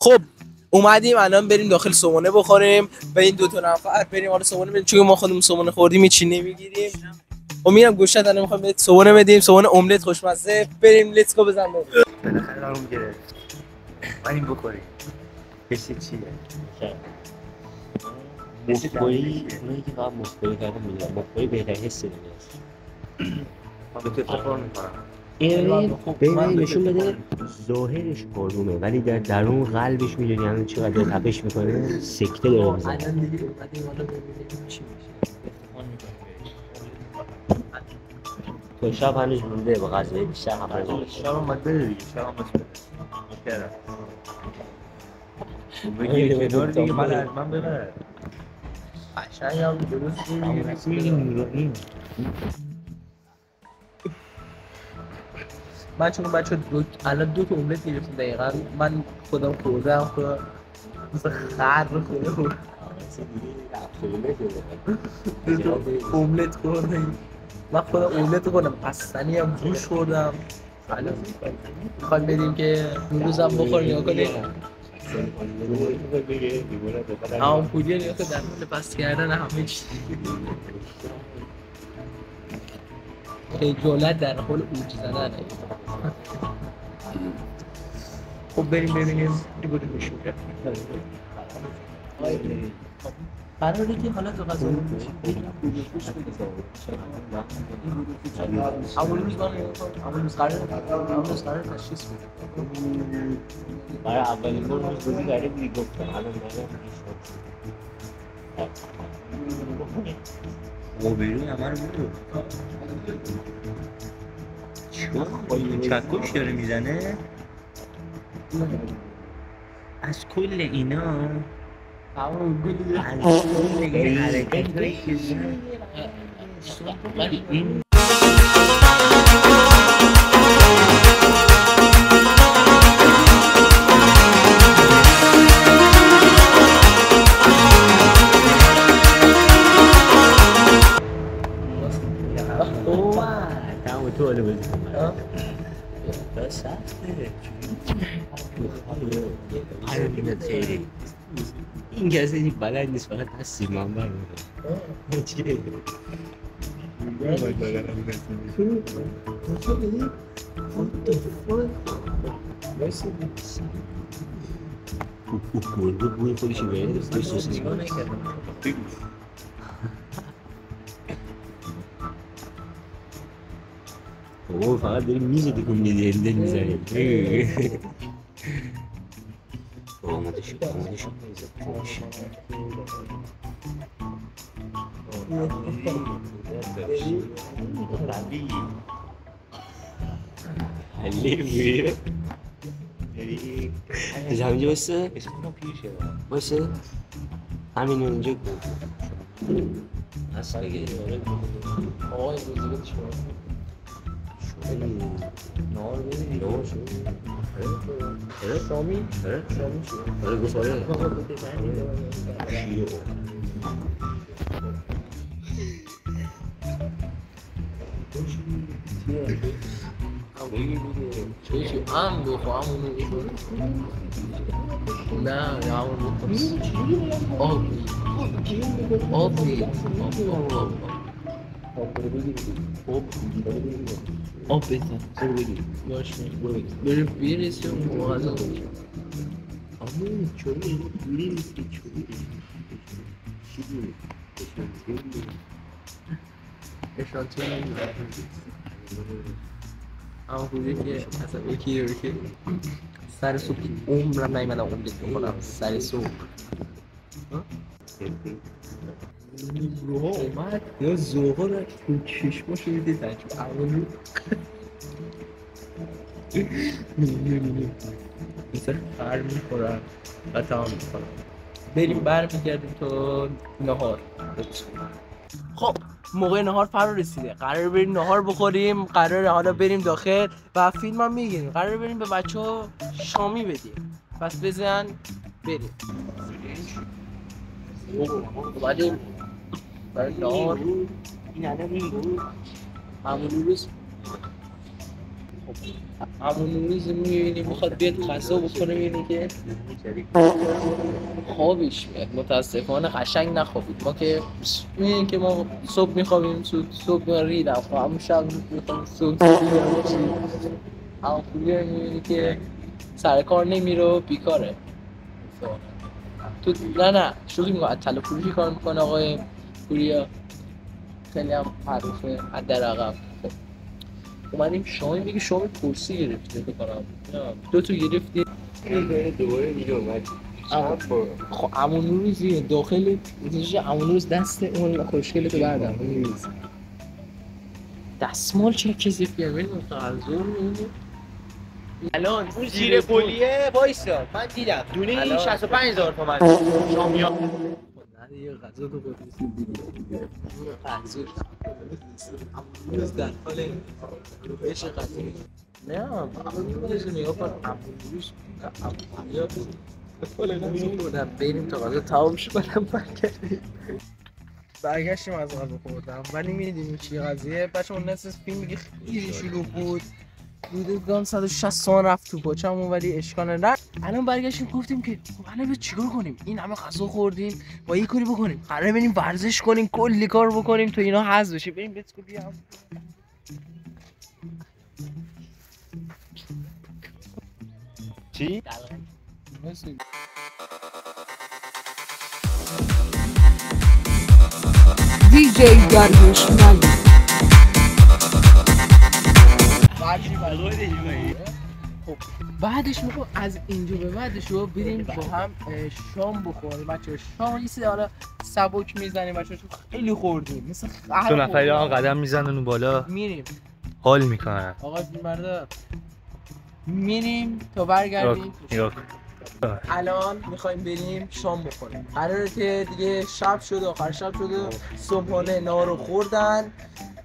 خب اومدیم الان بریم داخل صبحونه بخوریم و این دو تا نفر بریم حالا صبحونه بریم، چون ما خودمون صبحونه خوردیم هیچی نمیگیریم. امیدم گوشت الان میخوام بهت صبحونه بدیم، صبحونه املت خوشمزه. بریم لیتس گو بزن بریم. بالاخره برام گرفت. بریم بخوریم. بشه چیه؟ مخبری اونایی که فقط مخبری کردن میدونم، مخبری بهترین حس دنیاست. من به تو افتخار میکنم. این نشون بده ظاهرش آرومه ولی در درون قلبش میدونی همین چقدر تپش میکنه، سکته داره میزنه. الان دیگه اومدیم حالا ببینیم چی میشه. تو شب هنوز مونده با غذای بیشتر خبر نداری. شب اومد بده دیگه، شب اومد بده. کردم. بگیر کنار دیگه، من ببر. قشنگ هم درست میگیری. من چون بچه الان دو تا املت گرفتم دقیقا، من خودم خوردم خودم مثل خر خورده بود. دو تا املت خوردم، من خودم املت خوردم، پستنی هم جوش خوردم. الان میخوایم بریم که روز هم بخوریم نگاه کنیم. همون پولیه نگاه کنیم در حال پست کردن همه چی. خجالت در حال اوج زدن. خب بریم ببینیم دیگه میشه. قراره که حالا تو غذا اول روز اول روز قراره تشخیص بدیم. برای اولین بار روز بودی داره بودی گفتم الان موبیلون همه رو بودو چون خواهی چکش داره میزنه از کل اینا، از کل این حرکت هایی که این تو حالا بازی کنم دا سخته خیلی این کسی این بلد نیست، فقط هستی من برمونه چیه؟ گرده بوی خودشی باید دوست نگاه نکردم. اوه فقط داری میزه دکون میدی هنده میزنی. آماده شد حلی میره از همینجا بسته؟ بسته؟ همین اونجا هست بگه آقای روزیگه شما نار بده نار شد شامی شد آره گفت آره شیعه چی هم بخوا همونو نه یا همونو آبی آب بزن برو بگیر باش بریم بیرسیم مغازه باشیم همون چوری دوری نیستی چوری چی دوری؟ اشانتیون نمیدونم اما بوده که اصلا یکی رو که سر صبح عمرم نیمدم املت بخورم سر صبح نیمروها اومد یا زوغا رو تو چشماشو میدید نجم اولو مثل خر میخورم و تمام میخورم. بریم برمیگردیم تا نهار. خب موقع نهار فرا رسیده، قرار بریم نهار بخوریم، قراره حالا بریم داخل و فیلم هم میگیریم، قراره بریم به بچه ها شامی بدیم. پس بزن بریم. اومدیم برای نهار. این الان این بود همون روز همون روز میبینی میخواد بیاد غذا بخوره میبینی که خوابش میاد. متاسفانه قشنگ نخوابید. ما که میبینی که ما صبح میخوابیم صبح ریدم همون شب میخوابیم صبح همون خوبیه میبینی که سر کار نمیره و بیکاره. تو نه شوخی میگم از طلا فروشی کار میکنه آقای پوریا، خیلی هم معروفه از در عقب. اومدیم شامی بگی شامی پرسی گرفته بکنم 2 تا گرفتی دوباره دیگه اومد. خب همون روزی داخل همون روز دست اون خوشگله تو بردم اون روز دستمال چه کسیف گرمین متغذر میبینی الان اون زیر پلیه وایسا من دیدم دونه 65000 تومان شامیا. نه دیگه غذا تو خود دیدی غذا همون روز در حال روش غذا نه همون روز نگاه کن همون روز بودم بریم تا غذا تمام شد برگشتیم از غذا خوردم ولی میدونیم چی قضیه بچه اون نصف فیلم میگه خیلی شلوغ بود حدود 160 تومن رفت تو پاچمون ولی اشکال نداره. الان برگشتیم گفتیم که الان چیکار کنیم این همه غذا خوردیم با یه کاری بکنیم قراره بریم ورزش کنیم کلی کار بکنیم تو اینا حذف بشه بریم بسکو بیام چی؟ DJ Dariush Mali. بعدش میگم از اینجا به بعدش رو بریم با هم شام بخوریم بچه‌ها. شام یه سری حالا سبک میزنیم بچه‌ها چون خیلی خوردیم مثل تو نفری هم قدم میزنن اون بالا میریم حال میکنن آقا فیلمبردار میریم تا برگردیم. الان میخوایم بریم شام بخوریم. قراره که دیگه شب شده آخر شب شده صبحانه نهار خوردن.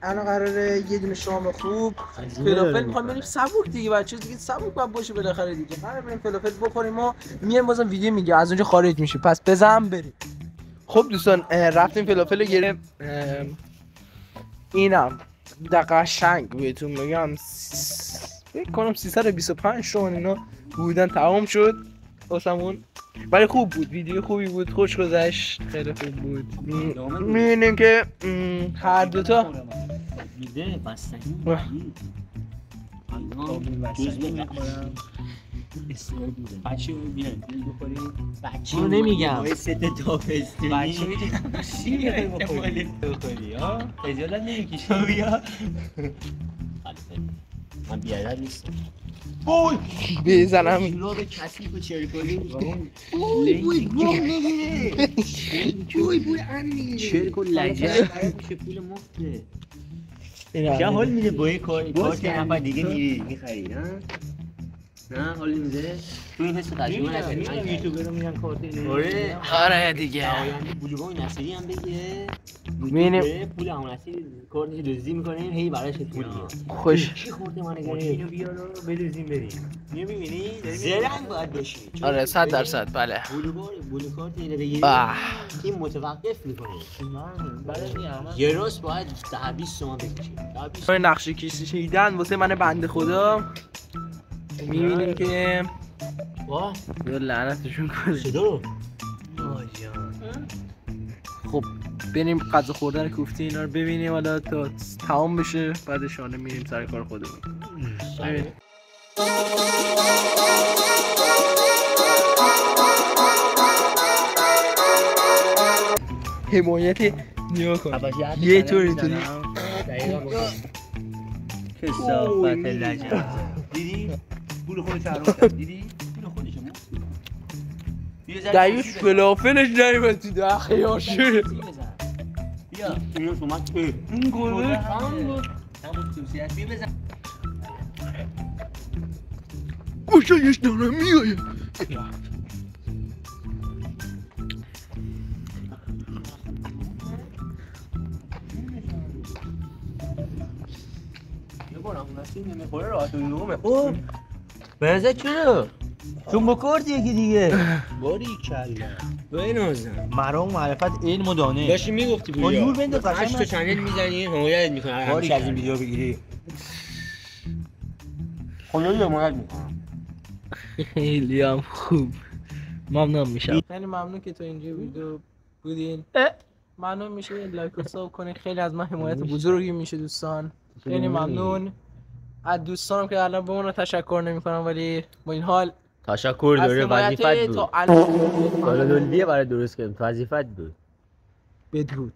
الان قراره یه دونه شام خوب فلافل میخوایم بریم سبک دیگه بچه دیگه سبک باید باشه بالاخره دیگه. قراره بریم فلافل بخوریم و میایم بازم ویدیو میگه از اونجا خارج میشه پس بزن بریم. خب دوستان رفتیم فلافل رو گرفتیم. اینم قشنگ بهتون میگم فکر کنم 325 تومن اینا بودن تمام شد واسمون ولی خوب بود ویدیو خوبی بود خوش گذشت خیلی خوب بود. میبینیم که هر دوتا میده بستنی بچه بیان بخوریم بچه رو نمیگم ست تابستونی بچه چی میخوایی بخوری ها؟ خجالت نمیکشی بیا من بیادر نیستم بزنم شلوغ کثیف و چرکلی چرک و لجه میشه پول مفته چه حال میده با یه کارت یه نفر دیگه میخری نه حال میده تو این حس تجربه نکنی من یوتیوبر رو میگن کارت آره دیگه بلوگای نصیری هم بگه میبینیم پول همون نصیری کارت دزدی میکنیم هی براش پول میاد خوش چی خورده من نگره اینو بیار رو بدوزیم بریم میبینی؟ زرنگ باید باشی آره 100% بله بلوکارت اینو بگیری این متوقف میکنه یه روز باید 10-20 تومن بکشی نقشه کشیدن واسه من بنده خدا میبینیم که واه یا لعنتشون کنه صدا خب بریم غذا خوردن کوفتی اینا رو ببینیم حالا تا تمام بشه بعد شانه میریم سر کار خودمون. ببینیم حمایت نیا کن یه طور اینطوری کسافت لجه دیدی؟ پول خودش عروض دیدی؟ پول خودشمون دایوش فلافلش نریمد تو ده خیار شده بیا اینو شما این گله همون توسیهش بیا بزن گوشایش دارم میایم برزه چرا؟ چون بکردی یکی دیگه باری کلا بایی نازم مرام معرفت علم و دانش داشتی میگفتی با نور بنده 8 تا چنل میزنی حمایت میکنه همیشه از این ویدیو بگیری خدا ضمانت میکنم. خیلی هم خوب. ممنون میشم. خیلی ممنون که تو اینجا ویدیو بودین. ممنون میشه لایک و ساب کنین. خیلی از من حمایت بزرگی میشه دوستان. خیلی ممنون از دوستانم که الان به اون تشکر نمیکنم ولی با این حال تشکر داره وظیفت بود. تو الان کانال دلویه برای درست کردم وظیفت بود. بدرود.